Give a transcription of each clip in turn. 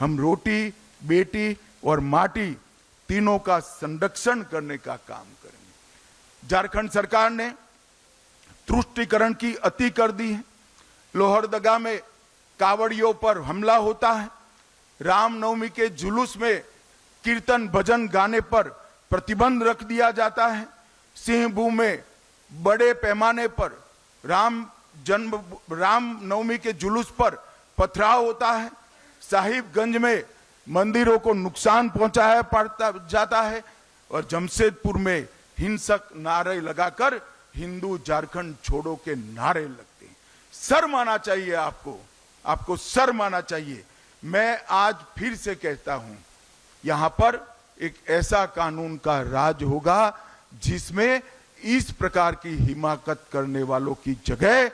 हम रोटी, बेटी और माटी तीनों का संरक्षण करने का काम करेंगे। झारखंड सरकार ने तुष्टीकरण की अति कर दी है। लोहरदगा में कावड़ियों पर हमला होता है। रामनवमी के जुलूस में कीर्तन भजन गाने पर प्रतिबंध रख दिया जाता है। सिंहभूम में बड़े पैमाने पर रामनवमी के जुलूस पर पथराव होता है। साहिबगंज में मंदिरों को नुकसान पहुंचाया पड़ता जाता है और जमशेदपुर में हिंसक नारे लगाकर हिंदू झारखंड छोड़ो के नारे लगते हैं। शर्म आना चाहिए आपको शर्म आना चाहिए। मैं आज फिर से कहता हूं, यहां पर एक ऐसा कानून का राज होगा जिसमें इस प्रकार की हिमाकत करने वालों की जगह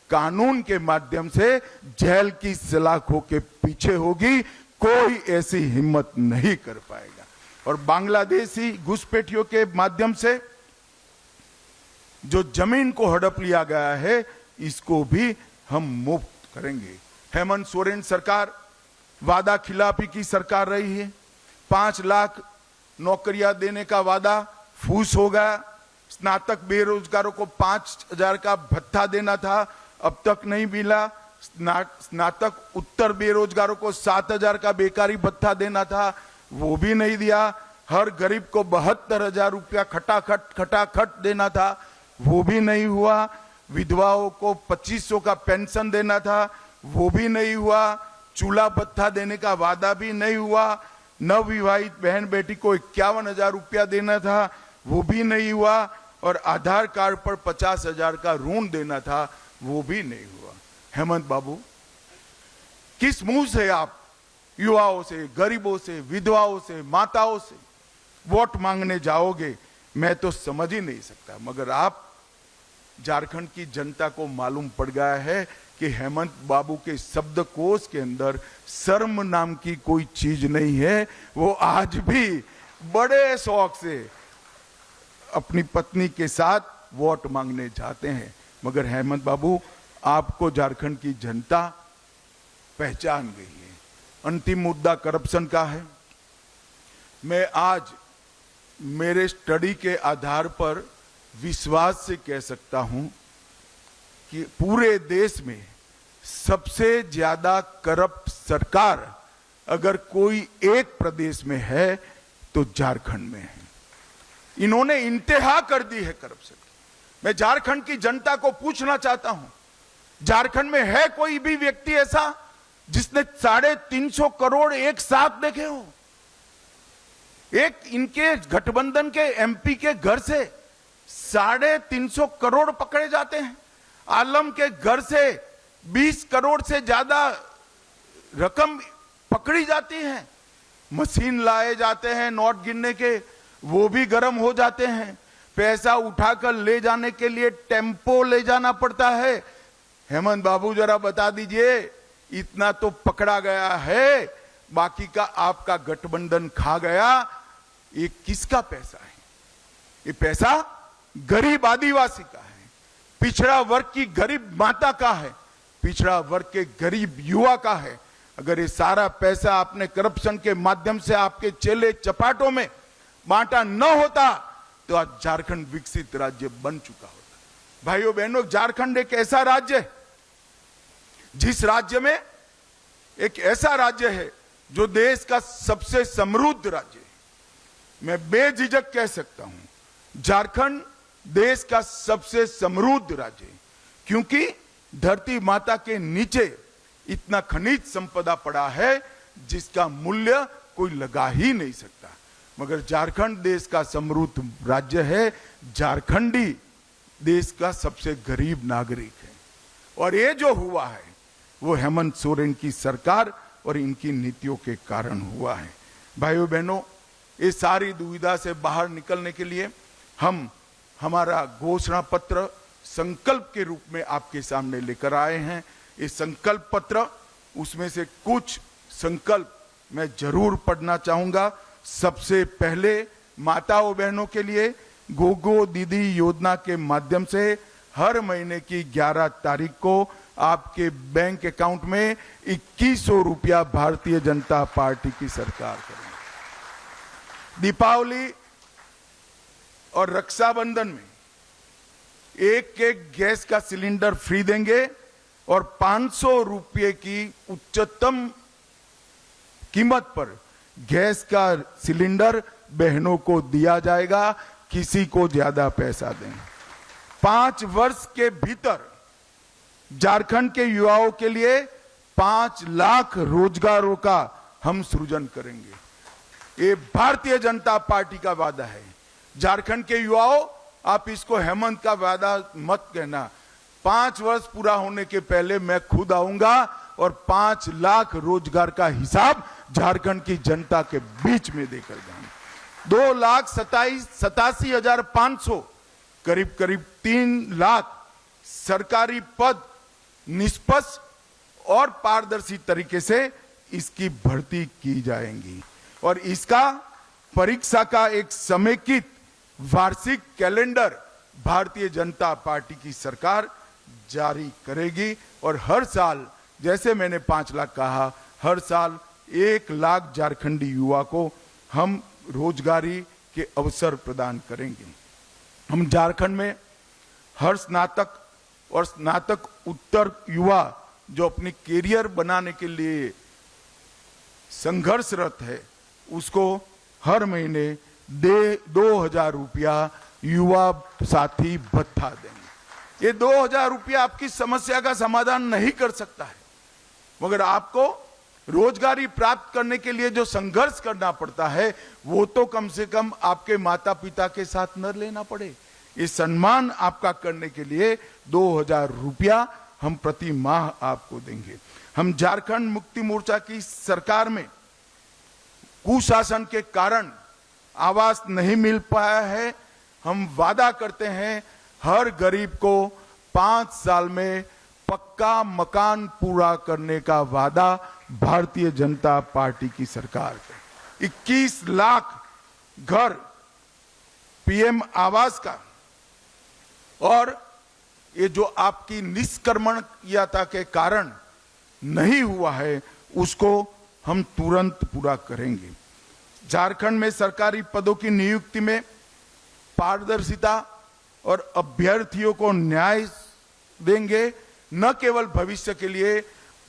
कानून के माध्यम से जेल की सलाखों के पीछे होगी। कोई ऐसी हिम्मत नहीं कर पाएगा। और बांग्लादेशी घुसपैठियों के माध्यम से जो जमीन को हड़प लिया गया है, इसको भी हम मुक्त करेंगे। हेमंत सोरेन सरकार वादा खिलाफी की सरकार रही है। 5 लाख नौकरियां देने का वादा फूस हो गया। स्नातक बेरोजगारों को 5,000 का भत्ता देना था, अब तक नहीं मिला। स्नातक उत्तर बेरोजगारों को 7,000 का बेकारी भत्ता देना था, वो भी नहीं दिया। हर गरीब को 72,000 रुपया खटाखट देना था, वो भी नहीं हुआ। विधवाओं को 2500 का पेंशन देना था, वो भी नहीं हुआ। चूल्हा भत्ता देने का वादा भी नहीं हुआ। नवविवाहित बहन बेटी को 51,000 रुपया देना था, वो भी नहीं हुआ। और आधार कार्ड पर 50,000 का ऋण देना था, वो भी नहीं हुआ। हेमंत बाबू, किस मुंह से आप युवाओं से, गरीबों से, विधवाओं से, माताओं से वोट मांगने जाओगे, मैं तो समझ ही नहीं सकता। मगर आप, झारखंड की जनता को मालूम पड़ गया है कि हेमंत बाबू के शब्दकोश के अंदर शर्म नाम की कोई चीज नहीं है। वो आज भी बड़े शौक से अपनी पत्नी के साथ वोट मांगने जाते हैं। मगर हेमंत बाबू, आपको झारखंड की जनता पहचान गई है। अंतिम मुद्दा करप्शन का है। मैं आज मेरे स्टडी के आधार पर विश्वास से कह सकता हूं कि पूरे देश में सबसे ज्यादा करप्ट सरकार अगर कोई एक प्रदेश में है तो झारखंड में है। इन्होंने इंतहा कर दी है करप्शन की। मैं झारखंड की जनता को पूछना चाहता हूं, झारखंड में है कोई भी व्यक्ति ऐसा जिसने 350 करोड़ एक साथ देखे हो? एक इनके गठबंधन के एमपी के घर से 350 करोड़ पकड़े जाते हैं। आलम के घर से 20 करोड़ से ज्यादा रकम पकड़ी जाती है। मशीन लाए जाते हैं नोट गिनने के, वो भी गर्म हो जाते हैं। पैसा उठाकर ले जाने के लिए टेम्पो ले जाना पड़ता है। हेमंत बाबू, जरा बता दीजिए, इतना तो पकड़ा गया है, बाकी का आपका गठबंधन खा गया। ये किसका पैसा है? ये पैसा गरीब आदिवासी का है, पिछड़ा वर्ग की गरीब माता का है, पिछड़ा वर्ग के गरीब युवा का है। अगर ये सारा पैसा आपने करप्शन के माध्यम से आपके चेले चपाटों में बांटा न होता तो आज झारखंड विकसित राज्य बन चुका होता। भाइयों बहनों, झारखंड एक ऐसा राज्य है जिस राज्य में एक ऐसा राज्य है जो देश का सबसे समृद्ध राज्य है। मैं बेझिझक कह सकता हूं, झारखंड देश का सबसे समृद्ध राज्य है, क्योंकि धरती माता के नीचे इतना खनिज संपदा पड़ा है जिसका मूल्य कोई लगा ही नहीं सकता। मगर झारखंड देश का समृद्ध राज्य है, झारखंडी देश का सबसे गरीब नागरिक है। और ये जो हुआ है वो हेमंत सोरेन की सरकार और इनकी नीतियों के कारण हुआ है। भाइयों बहनों, ये सारी दुविधा से बाहर निकलने के लिए हम हमारा घोषणा पत्र संकल्प के रूप में आपके सामने लेकर आए हैं। ये संकल्प पत्र, उसमें से कुछ संकल्प मैं जरूर पढ़ना चाहूंगा। सबसे पहले माताओं बहनों के लिए गोगो दीदी योजना के माध्यम से हर महीने की 11 तारीख को आपके बैंक अकाउंट में 2100 रुपया भारतीय जनता पार्टी की सरकार करेगी। दीपावली और रक्षाबंधन में एक गैस का सिलेंडर फ्री देंगे और 500 रुपये की उच्चतम कीमत पर गैस का सिलेंडर बहनों को दिया जाएगा, किसी को ज्यादा पैसा दें। 5 वर्ष के भीतर झारखंड के युवाओं के लिए 5 लाख रोजगारों का हम सृजन करेंगे। ये भारतीय जनता पार्टी का वादा है। झारखंड के युवाओं, आप इसको हेमंत का वादा मत कहना। 5 वर्ष पूरा होने के पहले मैं खुद आऊंगा और 5 लाख रोजगार का हिसाब झारखंड की जनता के बीच में देकर जाऊंगा। 2,87,500 करीब 3 लाख सरकारी पद निष्पक्ष और पारदर्शी तरीके से इसकी भर्ती की जाएंगी और इसका परीक्षा का एक समेकित वार्षिक कैलेंडर भारतीय जनता पार्टी की सरकार जारी करेगी और हर साल, जैसे मैंने 5 लाख कहा, हर साल 1 लाख झारखंडी युवा को हम रोजगारी के अवसर प्रदान करेंगे। हम झारखंड में हर स्नातक और स्नातक उत्तर युवा जो अपनी कैरियर बनाने के लिए संघर्षरत है, उसको हर महीने 2,000 रुपया युवा साथी भत्ता देंगे। ये 2,000 रुपया आपकी समस्या का समाधान नहीं कर सकता है, मगर आपको रोजगारी प्राप्त करने के लिए जो संघर्ष करना पड़ता है, वो तो कम से कम आपके माता पिता के साथ न लेना पड़े। ये सम्मान आपका करने के लिए 2,000 रुपया हम प्रति माह आपको देंगे। हम झारखंड मुक्ति मोर्चा की सरकार में कुशासन के कारण आवास नहीं मिल पाया है। हम वादा करते हैं हर गरीब को 5 साल में पक्का मकान पूरा करने का वादा भारतीय जनता पार्टी की सरकार का। 21 लाख घर पीएम आवास का और ये जो आपकी निष्कर्मण्यता के कारण नहीं हुआ है, उसको हम तुरंत पूरा करेंगे। झारखंड में सरकारी पदों की नियुक्ति में पारदर्शिता और अभ्यर्थियों को न्याय देंगे। न केवल भविष्य के लिए,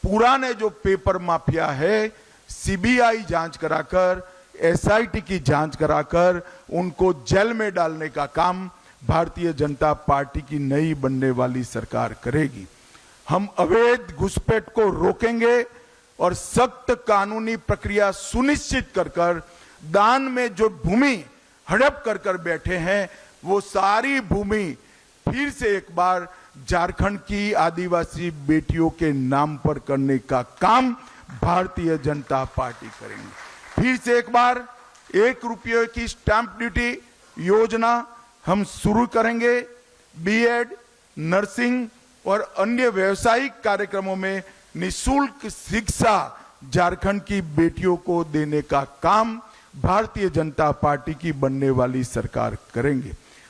पुराने जो पेपर माफिया है, सीबीआई जांच कराकर, एसआईटी की जांच कराकर उनको जेल में डालने का काम भारतीय जनता पार्टी की नई बनने वाली सरकार करेगी। हम अवैध घुसपैठ को रोकेंगे और सख्त कानूनी प्रक्रिया सुनिश्चित कर दान में जो भूमि हड़प कर बैठे हैं, वो सारी भूमि फिर से एक बार झारखंड की आदिवासी बेटियों के नाम पर करने का काम भारतीय जनता पार्टी करेंगे। फिर से एक बार 1 रुपये की स्टैंप ड्यूटी योजना हम शुरू करेंगे। बीएड, नर्सिंग और अन्य व्यावसायिक कार्यक्रमों में निःशुल्क शिक्षा झारखंड की बेटियों को देने का काम भारतीय जनता पार्टी की बनने वाली सरकार करेंगे।